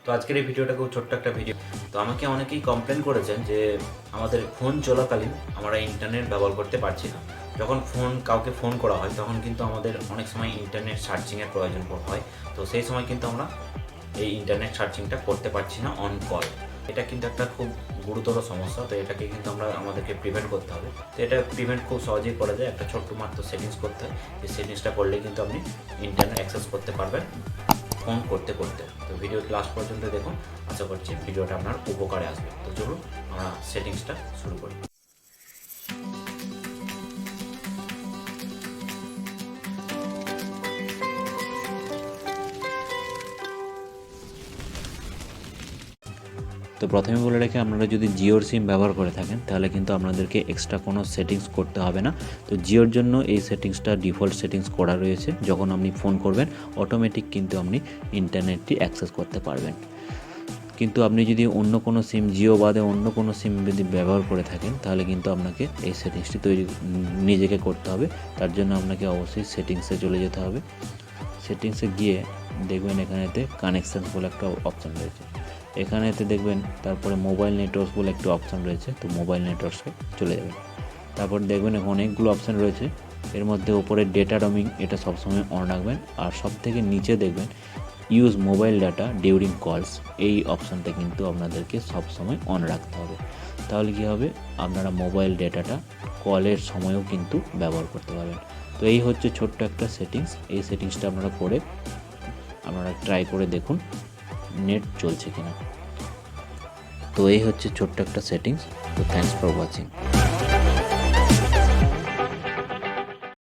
তো আজকের এই ভিডিওটা খুব ছোট্ট একটা ভিডিও। তো আমাকে অনেকেই কমপ্লেন করেছেন যে আমাদের ফোন চলাকালীন আমরা ইন্টারনেট ব্যবহার করতে পারছি না। যখন কাউকে ফোন করা হয় তখন কিন্তু আমাদের অনেক সময় ইন্টারনেট সার্চিংয়ের প্রয়োজন হয়। তো সেই সময় কিন্তু আমরা এই ইন্টারনেট সার্চিংটা করতে পারছি না অন কল। এটা কিন্তু একটা খুব গুরুতর সমস্যা। তো এটাকে কিন্তু আমাদেরকে প্রিভেন্ট করতে হবে। তো এটা প্রিভেন্ট খুব সহজেই করা যায়, একটা ছোট্ট মাত্র সেটিংস করতে হয়। এই সেটিংসটা করলে কিন্তু আপনি ইন্টারনেট অ্যাক্সেস করতে পারবেন ফোন করতে করতে। তো ভিডিওটি লাস্ট পর্যন্ত দেখুন, আশা করছি ভিডিওটা আপনার উপকারে আসবে। তো চলুন আমরা সেটিংসটা শুরু করি। তো প্রথমে বলে রাখি, আপনারা যদি জিওর সিম ব্যবহার করে থাকেন তাহলে কিন্তু আপনাদেরকে এক্সট্রা কোনো সেটিংস করতে হবে না। তো জিওর জন্য এই সেটিংসটা ডিফল্ট সেটিংস করা রয়েছে। যখন আপনি ফোন করবেন অটোমেটিক কিন্তু আপনি ইন্টারনেটটি অ্যাক্সেস করতে পারবেন। কিন্তু আপনি যদি অন্য কোনো সিম, জিও বাদে অন্য কোনো সিম যদি ব্যবহার করে থাকেন তাহলে কিন্তু আপনাকে এই সেটিংসটি নিজেকে করতে হবে। তার জন্য আপনাকে অবশ্যই সেটিংসে চলে যেতে হবে। সেটিংসে গিয়ে দেখবেন এখানেতে কানেকশান বলে একটা অপশান রয়েছে। এখানেতে দেখবেন তারপরে মোবাইল নেটওয়ার্কস বলে একটা অপশান রয়েছে। তো মোবাইল নেটওয়ার্কসে চলে যাবেন। তারপর দেখবেন এখানে অনেকগুলো অপশান রয়েছে। এর মধ্যে ওপরে ডেটা রোমিং, এটা সবসময় অন রাখবেন। আর সব থেকে নিচে দেখবেন ইউজ মোবাইল ডাটা ডিউরিং কলস, এই অপশানটা কিন্তু আপনাদেরকে সবসময় অন রাখতে হবে। তাহলে কী হবে, আপনারা মোবাইল ডেটাটা কলের সময়ও কিন্তু ব্যবহার করতে পারবেন। তো এই হচ্ছে ছোট্ট একটা সেটিংস। এই সেটিংসটা আপনারা ট্রাই করে দেখুন নেট চলছে কিনা। তো এই হচ্ছে ছোট্ট একটা সেটিংস। তো থ্যাঙ্কস ফর ওয়াচিং।